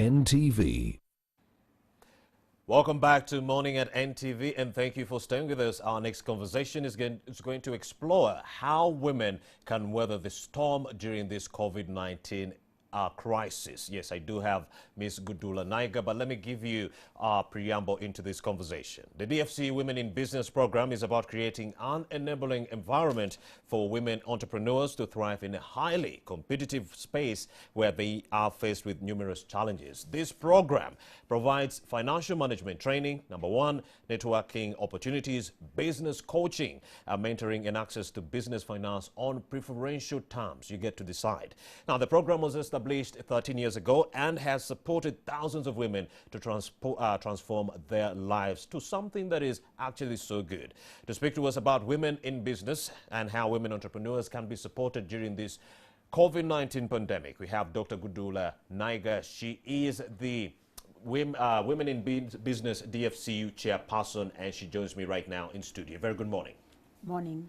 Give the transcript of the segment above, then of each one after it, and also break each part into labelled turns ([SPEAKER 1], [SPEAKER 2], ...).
[SPEAKER 1] NTV.
[SPEAKER 2] Welcome back to Morning at NTV, and thank you for staying with us. Our next conversation is going to explore how women can weather the storm during this COVID-19 crisis. Yes, I do have Ms. Gudula Naiga, but let me give you a preamble into this conversation. The DFC Women in Business program is about creating an enabling environment for women entrepreneurs to thrive in a highly competitive space where they are faced with numerous challenges. This program provides financial management training, number one, networking opportunities, business coaching, mentoring, and access to business finance on preferential terms. You get to decide. Now, the program was established 13 years ago and has supported thousands of women to transform their lives to something that is actually so good. To speak to us about women in business and how women entrepreneurs can be supported during this COVID-19 pandemic, we have Dr. Gudula Naiga. She is the Women in Business DFCU chairperson, and she joins me right now in studio. Very good morning.
[SPEAKER 3] Morning.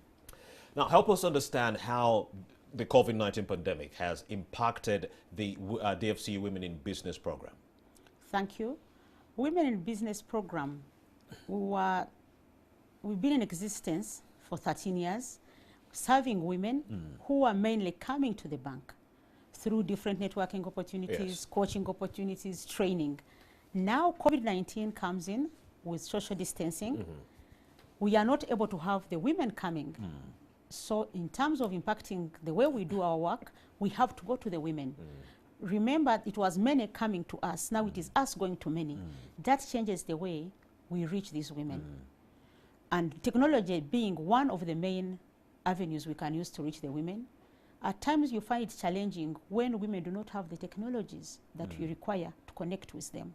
[SPEAKER 2] Now, help us understand how the COVID-19 pandemic has impacted the DFC Women in Business program.
[SPEAKER 3] Thank you. Women in Business program, we've been in existence for 13 years, serving women who are mainly coming to the bank through different networking opportunities, coaching opportunities, training. Now COVID-19 comes in with social distancing. We are not able to have the women coming. So in terms of impacting the way we do our work, we have to go to the women. Remember, it was many coming to us. Now it is us going to many. That changes the way we reach these women. And technology being one of the main avenues we can use to reach the women, at times you find it challenging when women do not have the technologies that we require to connect with them.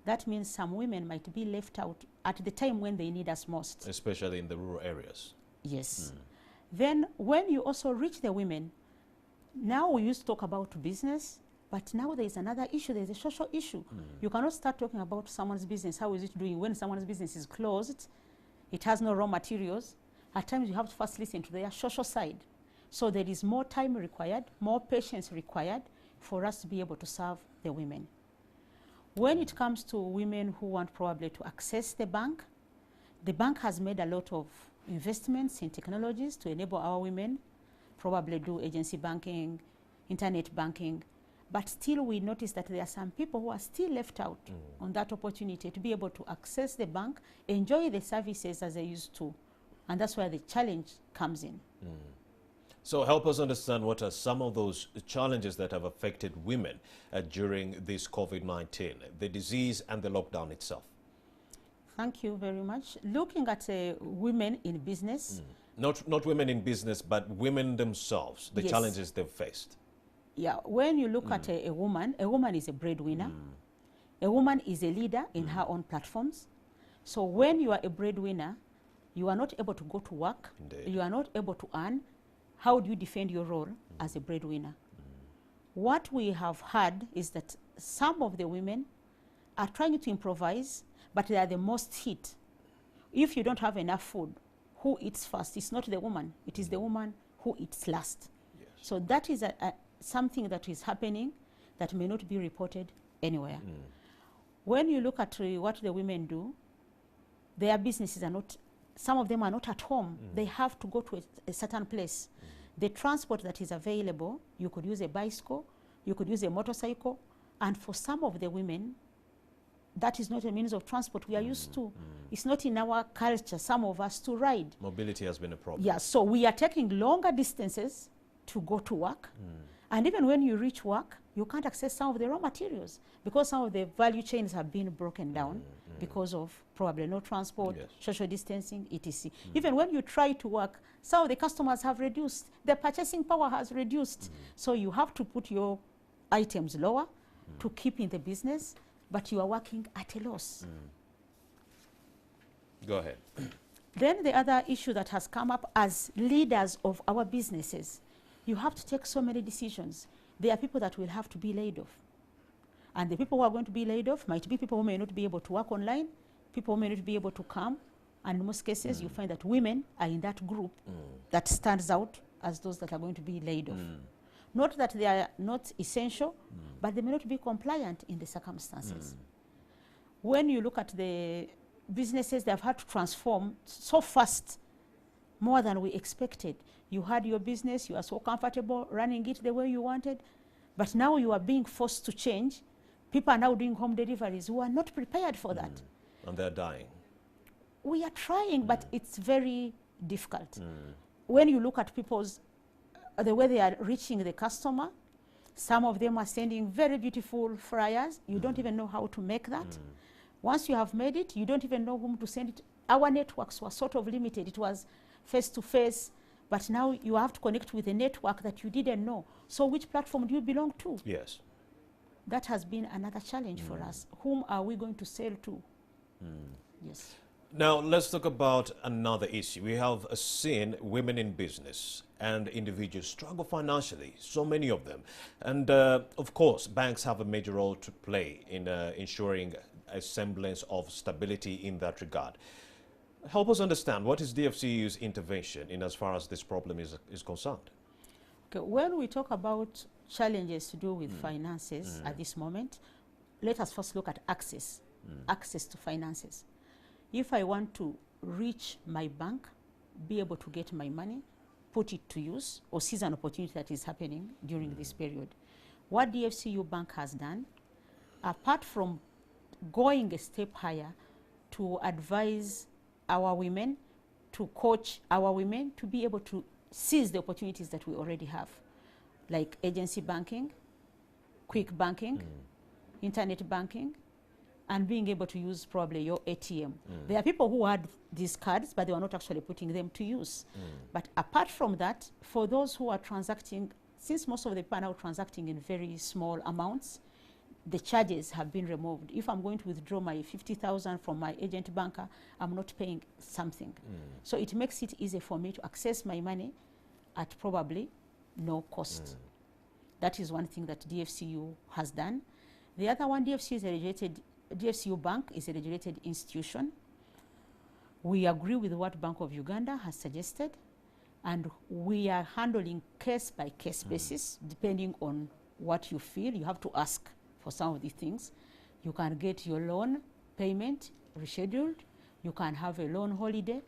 [SPEAKER 3] That means some women might be left out at the time when they need us most.
[SPEAKER 2] Especially in the rural areas.
[SPEAKER 3] Yes. Then when you also reach the women, now we used to talk about business, but now there is another issue, there is a social issue. You cannot start talking about someone's business, how is it doing, when someone's business is closed, it has no raw materials. At times you have to first listen to their social side. So there is more time required, more patience required for us to be able to serve the women. When it comes to women who want probably to access the bank has made a lot of investments in technologies to enable our women probably do agency banking, internet banking, but still we notice that there are some people who are still left out on that opportunity to be able to access the bank, enjoy the services as they used to, and that's where the challenge comes in.
[SPEAKER 2] So help us understand what are some of those challenges that have affected women during this COVID-19, the disease and the lockdown itself.
[SPEAKER 3] Thank you very much. Looking at women in business.
[SPEAKER 2] Not women in business, but women themselves, the challenges they've faced.
[SPEAKER 3] Yeah, when you look at a woman is a breadwinner. A woman is a leader in her own platforms. So when you are a breadwinner, you are not able to go to work.
[SPEAKER 2] Indeed.
[SPEAKER 3] You are not able to earn. How do you defend your role as a breadwinner? What we have heard is that some of the women are trying to improvise, but they are the most hit. If you don't have enough food, who eats first? It's not the woman. It is the woman who eats last.
[SPEAKER 2] Yes.
[SPEAKER 3] So that is something that is happening that may not be reported anywhere. When you look at what the women do, their businesses are not, some of them are not at home. They have to go to a certain place. The transport that is available, you could use a bicycle, you could use a motorcycle, and for some of the women, that is not a means of transport we are used to. It's not in our culture, some of us, to ride.
[SPEAKER 2] Mobility has been a problem.
[SPEAKER 3] Yeah, so we are taking longer distances to go to work. And even when you reach work, you can't access some of the raw materials because some of the value chains have been broken down because of probably no transport, social distancing, etc. Even when you try to work, some of the customers have reduced. Their purchasing power has reduced. So you have to put your items lower to keep in the business, but you are working at a loss.
[SPEAKER 2] Go ahead.
[SPEAKER 3] Then the other issue that has come up as leaders of our businesses, you have to take so many decisions. There are people that will have to be laid off. And the people who are going to be laid off might be people who may not be able to work online, people who may not be able to come. And in most cases, you find that women are in that group that stands out as those that are going to be laid off. Not that they are not essential, but they may not be compliant in the circumstances. When you look at the businesses, they have had to transform so fast, more than we expected. You had your business, you are so comfortable running it the way you wanted, but now you are being forced to change. People are now doing home deliveries who are not prepared for that.
[SPEAKER 2] And they're dying.
[SPEAKER 3] We are trying, but it's very difficult. When you look at people's, the way they are reaching the customer, some of them are sending very beautiful flyers. You don't even know how to make that. Once you have made it, you don't even know whom to send it. Our networks were sort of limited. It was face-to-face, but now you have to connect with a network that you didn't know. So which platform do you belong to?
[SPEAKER 2] Yes.
[SPEAKER 3] That has been another challenge for us. Whom are we going to sell to? Yes.
[SPEAKER 2] Now, let's talk about another issue. We have seen women in business and individuals struggle financially, so many of them. And of course, banks have a major role to play in ensuring a semblance of stability in that regard. Help us understand, what is DFCU's intervention in as far as this problem is concerned?
[SPEAKER 3] Okay, when we talk about challenges to do with finances at this moment, let us first look at access, access to finances. If I want to reach my bank, be able to get my money, put it to use, or seize an opportunity that is happening during this period, what DFCU Bank has done, apart from going a step higher to advise our women, to coach our women to be able to seize the opportunities that we already have, like agency banking, quick banking, internet banking, and being able to use probably your ATM. There are people who had these cards, but they were not actually putting them to use. But apart from that, for those who are transacting, since most of the people are now transacting in very small amounts, the charges have been removed. If I'm going to withdraw my 50,000 from my agent banker, I'm not paying something. So it makes it easy for me to access my money at probably no cost. That is one thing that DFCU has done. The other one, DFCU Bank is a regulated institution. We agree with what Bank of Uganda has suggested, and we are handling case by case basis, depending on what you feel. You have to ask for some of these things. You can get your loan payment rescheduled. You can have a loan holiday.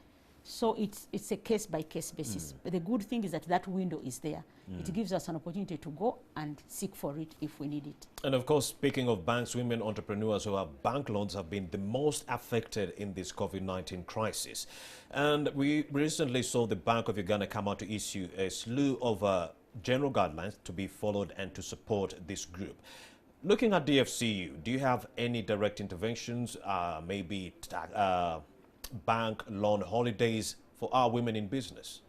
[SPEAKER 3] So it's a case by case basis. But the good thing is that that window is there. It gives us an opportunity to go and seek for it if we need it.
[SPEAKER 2] And of course, speaking of banks, women entrepreneurs who have bank loans have been the most affected in this COVID-19 crisis. And we recently saw the Bank of Uganda come out to issue a slew of general guidelines to be followed and to support this group. Looking at DFCU, do you have any direct interventions, maybe bank loan holidays for our women in business?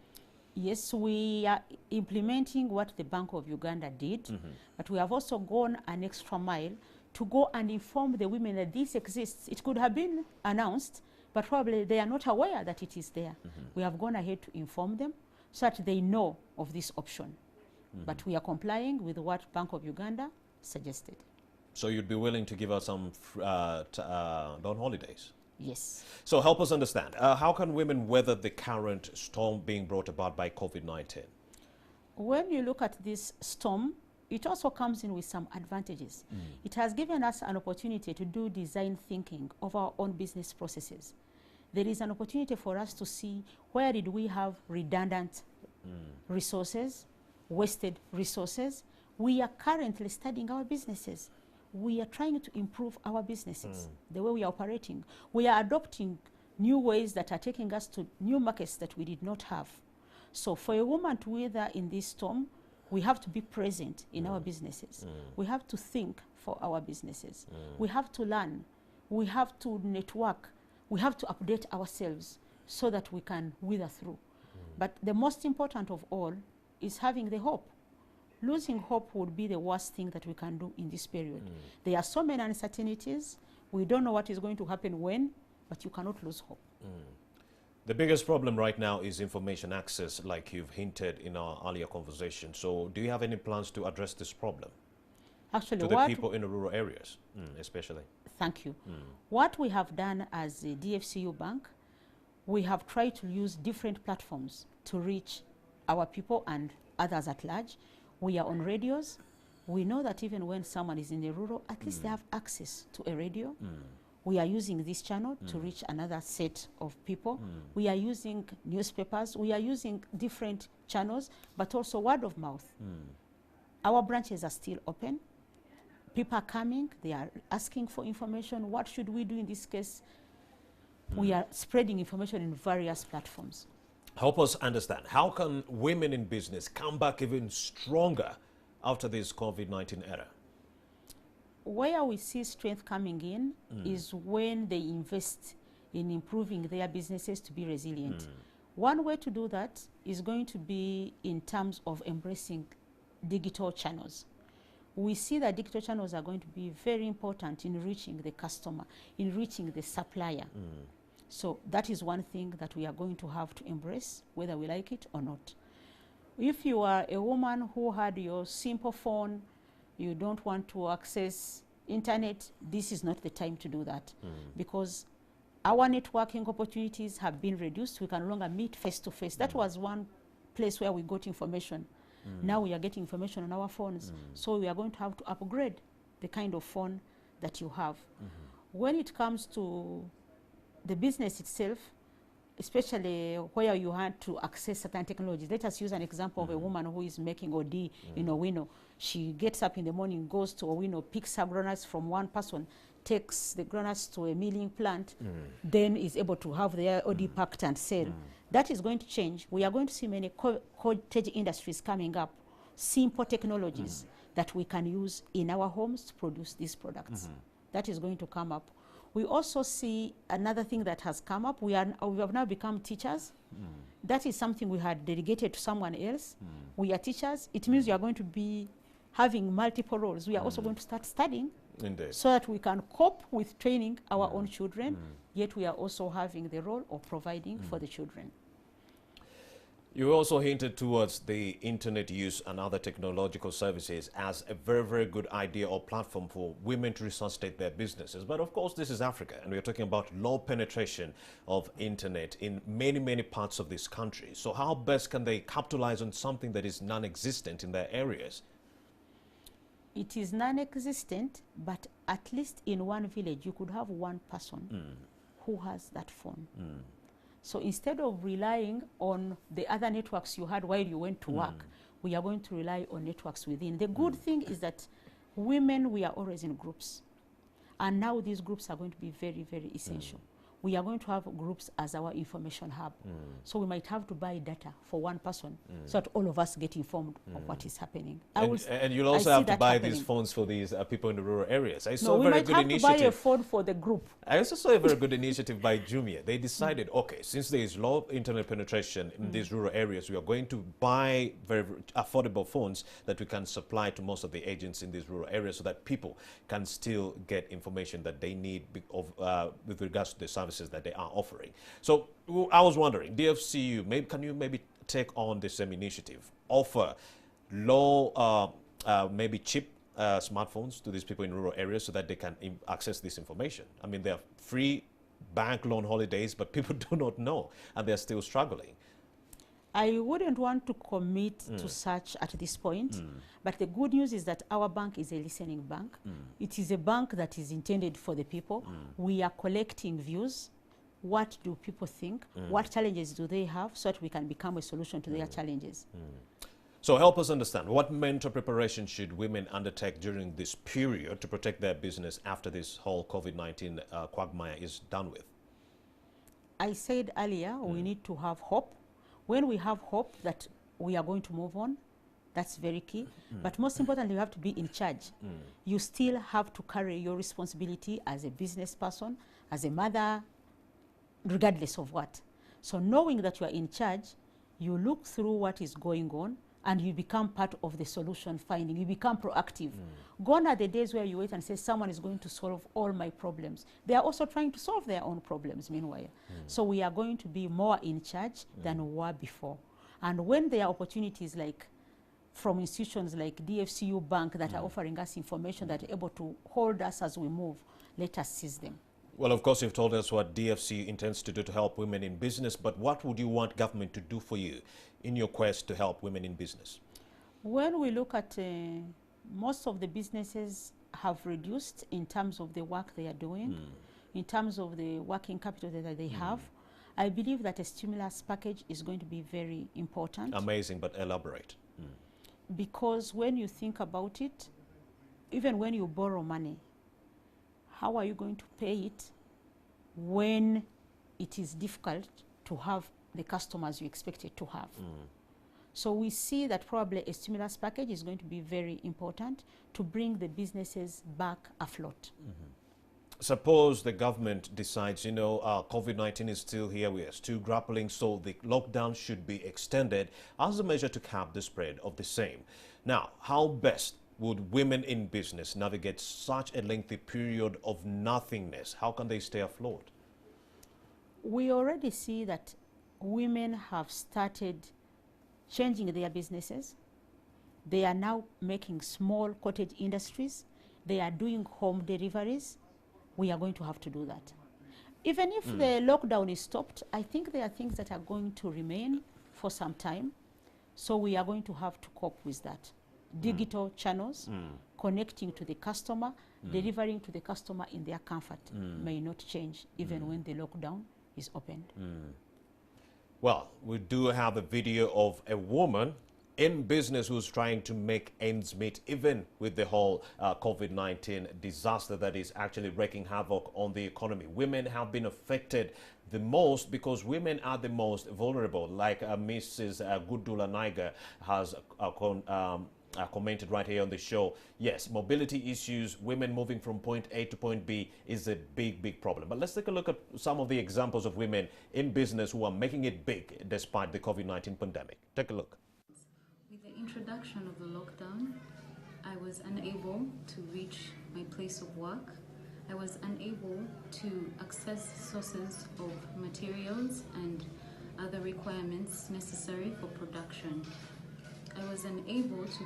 [SPEAKER 3] Yes, we are implementing what the Bank of Uganda did, but we have also gone an extra mile to go and inform the women that this exists. It could have been announced, but probably they are not aware that it is there. We have gone ahead to inform them so that they know of this option. But we are complying with what Bank of Uganda suggested.
[SPEAKER 2] So you'd be willing to give us some loan holidays?
[SPEAKER 3] Yes.
[SPEAKER 2] So help us understand, how can women weather the current storm being brought about by COVID-19?
[SPEAKER 3] When you look at this storm, it also comes in with some advantages. It has given us an opportunity to do design thinking of our own business processes. There is an opportunity for us to see where did we have redundant resources, wasted resources. We are currently studying our businesses. We are trying to improve our businesses, the way we are operating. We are adopting new ways that are taking us to new markets that we did not have. So for a woman to weather in this storm, we have to be present in our businesses. We have to think for our businesses. We have to learn. We have to network. We have to update ourselves so that we can weather through. But the most important of all is having the hope. Losing hope would be the worst thing that we can do in this period. There are so many uncertainties. We don't know what is going to happen when, but you cannot lose hope.
[SPEAKER 2] The biggest problem right now is information access, like you've hinted in our earlier conversation. So do you have any plans to address this problem?
[SPEAKER 3] Actually,
[SPEAKER 2] to the people in the rural areas, especially?
[SPEAKER 3] Thank you. What we have done as a DFCU Bank, we have tried to use different platforms to reach our people and others at large. We are on radios. We know that even when someone is in the rural, at least they have access to a radio. We are using this channel to reach another set of people. We are using newspapers. We are using different channels, but also word of mouth. Our branches are still open. People are coming. They are asking for information. What should we do in this case? We are spreading information in various platforms.
[SPEAKER 2] Help us understand, how can women in business come back even stronger after this COVID-19 era?
[SPEAKER 3] Where we see strength coming in is when they invest in improving their businesses to be resilient. One way to do that is going to be in terms of embracing digital channels. We see that digital channels are going to be very important in reaching the customer, in reaching the supplier. So that is one thing that we are going to have to embrace, whether we like it or not. If you are a woman who had your simple phone, you don't want to access internet, this is not the time to do that, because our networking opportunities have been reduced. We can no longer meet face to face. That was one place where we got information. Now we are getting information on our phones. So we are going to have to upgrade the kind of phone that you have. When it comes to the business itself, especially where you had to access certain technologies. Let us use an example of a woman who is making OD in Owino. She gets up in the morning, goes to Owino, picks her groundnuts from one person, takes the groundnuts to a milling plant, then is able to have their OD packed and sell. That is going to change. We are going to see many cottage industries coming up, simple technologies that we can use in our homes to produce these products. That is going to come up. We also see another thing that has come up. We have now become teachers. That is something we had delegated to someone else. We are teachers. It means we are going to be having multiple roles. We are also going to start studying.
[SPEAKER 2] Indeed.
[SPEAKER 3] So that we can cope with training our own children, yet we are also having the role of providing for the children.
[SPEAKER 2] You also hinted towards the internet use and other technological services as a very, very good idea or platform for women to resuscitate their businesses. But of course, this is Africa, and we're talking about low penetration of internet in many, many parts of this country. So how best can they capitalize on something that is non-existent in their areas?
[SPEAKER 3] It is non-existent, but at least in one village, you could have one person who has that phone. So instead of relying on the other networks you had while you went to work, we are going to rely on networks within. The good thing is that women, we are always in groups. And now these groups are going to be very, very essential. We are going to have groups as our information hub. So we might have to buy data for one person so that all of us get informed of what is happening.
[SPEAKER 2] And you'll also have to buy these phones for these people in the rural areas. I saw
[SPEAKER 3] we
[SPEAKER 2] a very
[SPEAKER 3] might
[SPEAKER 2] good
[SPEAKER 3] have
[SPEAKER 2] initiative.
[SPEAKER 3] to buy a phone for the group.
[SPEAKER 2] I also saw a very good initiative by Jumia. They decided, okay, since there is low internet penetration in these rural areas, we are going to buy very affordable phones that we can supply to most of the agents in these rural areas so that people can still get information that they need with regards to the services that they are offering. So I was wondering, DFCU, can you maybe take on the same initiative, offer low, maybe cheap smartphones to these people in rural areas so that they can access this information? I mean, they are free bank loan holidays, but people do not know, and they're still struggling.
[SPEAKER 3] I wouldn't want to commit to such at this point, but the good news is that our bank is a listening bank. It is a bank that is intended for the people. We are collecting views. What do people think? What challenges do they have, so that we can become a solution to their challenges?
[SPEAKER 2] So help us understand, what mental preparation should women undertake during this period to protect their business after this whole COVID-19 quagmire is done with?
[SPEAKER 3] I said earlier, we need to have hope. When we have hope that we are going to move on, that's very key. But most importantly, you have to be in charge. You still have to carry your responsibility as a business person, as a mother, regardless of what. So knowing that you are in charge, you look through what is going on and you become part of the solution finding. You become proactive. Gone are the days where you wait and say, someone is going to solve all my problems. They are also trying to solve their own problems meanwhile. So we are going to be more in charge than we were before. And when there are opportunities like from institutions like DFCU Bank that are offering us information that are able to hold us as we move, let us seize them.
[SPEAKER 2] Well, of course, you've told us what DFC intends to do to help women in business, but what would you want government to do for you in your quest to help women in business?
[SPEAKER 3] When we look at most of the businesses have reduced in terms of the work they are doing, in terms of the working capital that they have. I believe that a stimulus package is going to be very important.
[SPEAKER 2] Amazing, but elaborate.
[SPEAKER 3] Because when you think about it, even when you borrow money, how are you going to pay it when it is difficult to have the customers you expected to have? So we see that probably a stimulus package is going to be very important to bring the businesses back afloat.
[SPEAKER 2] Suppose the government decides, you know, COVID-19 is still here, we are still grappling, so the lockdown should be extended as a measure to cap the spread of the same. Now, how best would women in business navigate such a lengthy period of nothingness? How can they stay afloat?
[SPEAKER 3] We already see that women have started changing their businesses. They are now making small cottage industries. They are doing home deliveries. We are going to have to do that. Even if the lockdown is stopped, I think there are things that are going to remain for some time. So we are going to have to cope with that. Digital channels, connecting to the customer, delivering to the customer in their comfort may not change even when the lockdown is opened.
[SPEAKER 2] Well, we do have a video of a woman in business who's trying to make ends meet, even with the whole COVID-19 disaster that is actually wreaking havoc on the economy. Women have been affected the most because women are the most vulnerable, like Mrs. Gudula Naiga has commented right here on the show. Yes, mobility issues, women moving from point A to point B is a big, big problem. But let's take a look at some of the examples of women in business who are making it big despite the COVID-19 pandemic. Take a look.
[SPEAKER 1] With the introduction of the lockdown, I was unable to reach my place of work. I was unable to access sources of materials and other requirements necessary for production. I was unable to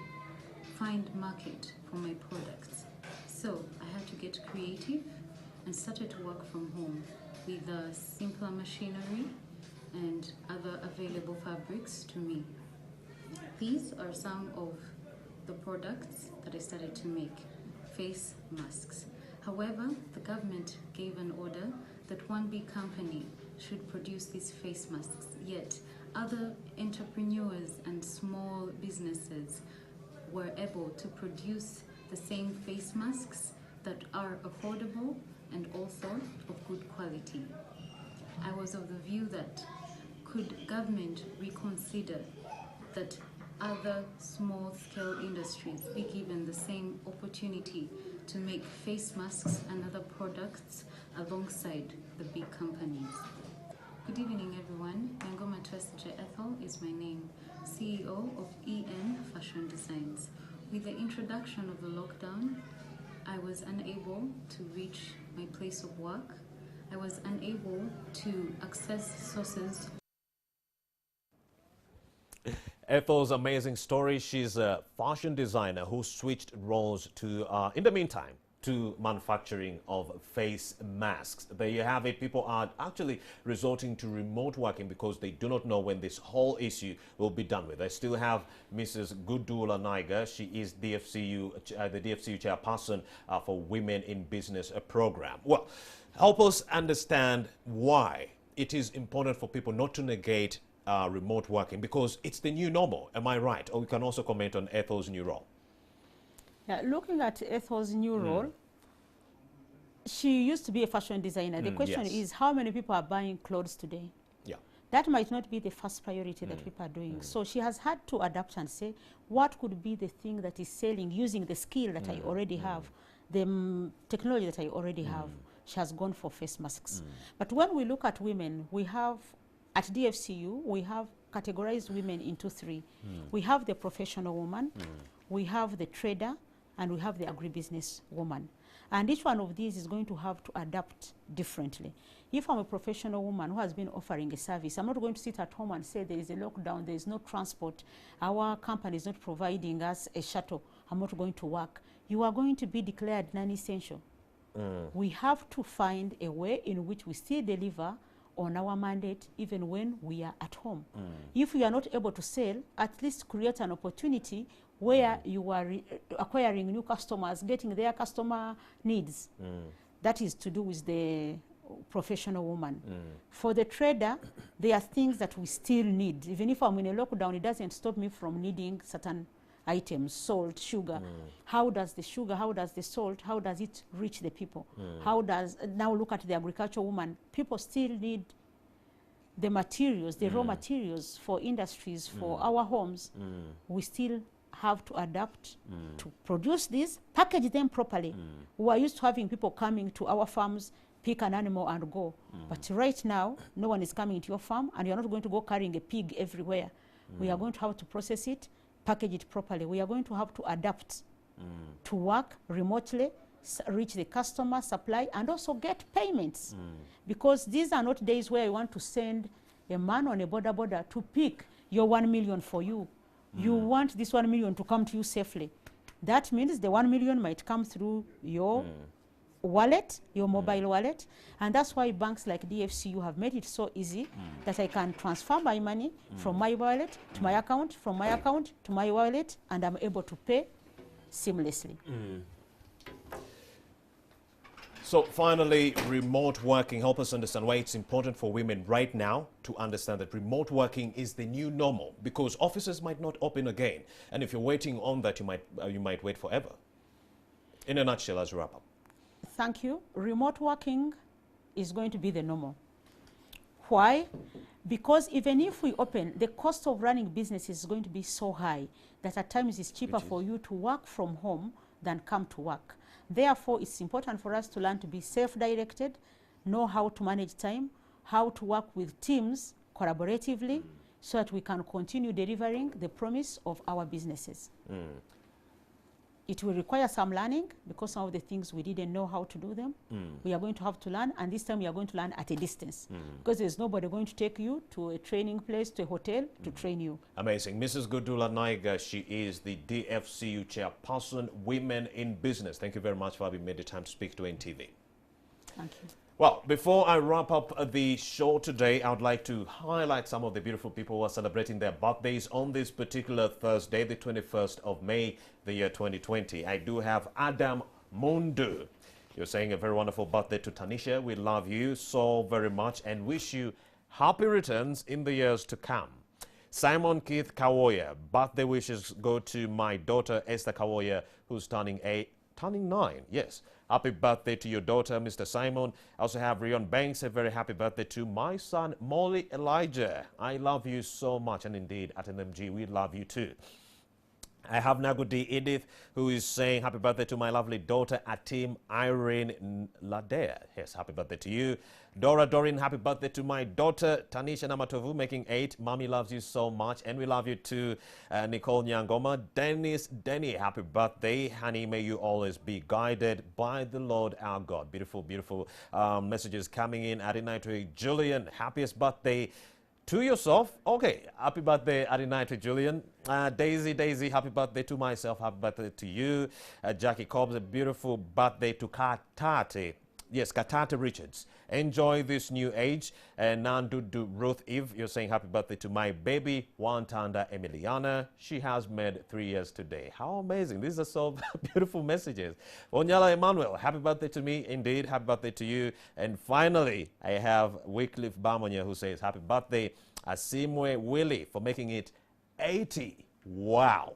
[SPEAKER 1] find market for my products. So I had to get creative and started to work from home with simpler machinery and other available fabrics to me. These are some of the products that I started to make, face masks. However, the government gave an order that one big company should produce these face masks, yet other entrepreneurs and small businesses were able to produce the same face masks that are affordable and also of good quality. I was of the view that could government reconsider that other small-scale industries be given the same opportunity to make face masks and other products alongside the big companies. Good evening, everyone. Nyangoma Twesje Ethel is my name, CEO of EN Fashion Designs. With the introduction of the lockdown, I was unable to reach my place of work. I was unable to access sources.
[SPEAKER 2] Ethel's amazing story. She's a fashion designer who switched roles to, in the meantime, to manufacturing of face masks. There you have it. People are actually resorting to remote working because they do not know when this whole issue will be done with. I still have Mrs. Gudula Naiga. She is DFCU, the DFCU chairperson for Women in Business program. Well, help us understand why it is important for people not to negate remote working, because it's the new normal. Am I right? Or we can also comment on Ethel's new role.
[SPEAKER 3] Yeah, looking at Ethel's new role, she used to be a fashion designer. The question is, how many people are buying clothes today?
[SPEAKER 2] Yeah.
[SPEAKER 3] That might not be the first priority that people are doing. So she has had to adapt and say, what could be the thing that is selling using the skill that I already have, the technology that I already have. She has gone for face masks. But when we look at women, we have, at DFCU, we have categorized women into three. We have the professional woman, we have the trader, and we have the agribusiness woman. And each one of these is going to have to adapt differently. If I'm a professional woman who has been offering a service, I'm not going to sit at home and say there is a lockdown, there is no transport, our company is not providing us a shuttle, I'm not going to work. You are going to be declared non-essential. We have to find a way in which we still deliver on our mandate even when we are at home. If you are not able to sell, at least create an opportunity where you are acquiring new customers, getting their customer needs. That is to do with the professional woman. For the trader, there are things that we still need. Even if I'm in a lockdown, it doesn't stop me from needing certain items, salt, sugar. How does the sugar, how does the salt, how does it reach the people? How does, now look at the agricultural woman, people still need the materials, the raw materials for industries, for our homes. We still have to adapt to produce these, package them properly. We are used to having people coming to our farms, pick an animal and go. But right now, no one is coming to your farm, and you're not going to go carrying a pig everywhere. We are going to have to process it, package it properly. We are going to have to adapt to work remotely, reach the customer, supply, and also get payments. Because these are not days where you want to send a man on a border to pick your 1 million for you. You want this 1 million to come to you safely. That means the 1 million might come through your wallet, your mobile wallet, and that's why banks like DFCU have made it so easy that I can transfer my money from my wallet to my account, from my account to my wallet, and I'm able to pay seamlessly.
[SPEAKER 2] So finally, remote working. Help us understand why it's important for women right now to understand that remote working is the new normal, because offices might not open again, and if you're waiting on that, you might wait forever. In a nutshell, as we wrap up.
[SPEAKER 3] Thank you. Remote working is going to be the normal. Why? Because even if we open, the cost of running business is going to be so high that at times it's cheaper for you to work from home than come to work. Therefore, it's important for us to learn to be self-directed, know how to manage time, how to work with teams collaboratively, so that we can continue delivering the promise of our businesses. It will require some learning, because some of the things we didn't know how to do them. We are going to have to learn, and this time we are going to learn at a distance, because there's nobody going to take you to a training place, to a hotel to train you. Amazing.
[SPEAKER 2] Mrs. Gudula Naiga, she is the DFCU chairperson, Women in Business. Thank you very much for having made the time to speak to NTV.
[SPEAKER 3] Thank you.
[SPEAKER 2] Well, before I wrap up the show today, I would like to highlight some of the beautiful people who are celebrating their birthdays on this particular Thursday, the 21st of May, the year 2020. I do have Adam Mundu. You're saying a very wonderful birthday to Tanisha. We love you so very much and wish you happy returns in the years to come. Simon Keith Kawoya, birthday wishes go to my daughter Esther Kawoya, who's turning 9. Yes. Happy birthday to your daughter, Mr. Simon. I also have Rion Banks. A very happy birthday to my son, Molly Elijah. I love you so much. And indeed, at NMG, we love you too. I have Nagudi Edith, who is saying happy birthday to my lovely daughter, Atim Irene Ladea. Yes, happy birthday to you. Dora Dorin, happy birthday to my daughter, Tanisha Namatovu, making 8. Mommy loves you so much, and we love you too. Nicole Nyangoma. Dennis Denny, happy birthday. Honey, may you always be guided by the Lord our God. Beautiful, beautiful messages coming in. Adinite Julian, happiest birthday to yourself. Okay, happy birthday, Adinite Julian. Daisy, happy birthday to myself. Happy birthday to you. Jackie Cobbs, a beautiful birthday to Katate. Yes, Katate Richards. Enjoy this new age. And Nandudu Ruth Eve, you're saying happy birthday to my baby, Wantanda Emiliana. She has made 3 years today. How amazing. These are so beautiful messages. Onyala Emmanuel, happy birthday to me. Indeed, happy birthday to you. And finally, I have Wycliffe Bamonya, who says happy birthday, Asimwe Willie, for making it 80. Wow.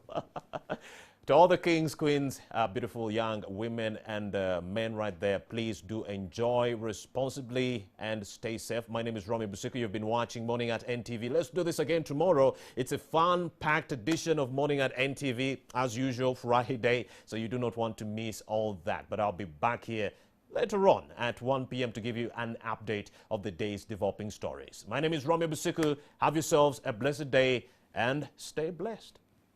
[SPEAKER 2] To all the kings, queens, beautiful young women and men right there, please do enjoy responsibly and stay safe. My name is Romy Busiku. You've been watching Morning at NTV. Let's do this again tomorrow. It's a fun-packed edition of Morning at NTV, as usual, Friday, so you do not want to miss all that. But I'll be back here later on at 1 p.m. to give you an update of the day's developing stories. My name is Romy Busiku. Have yourselves a blessed day and stay blessed.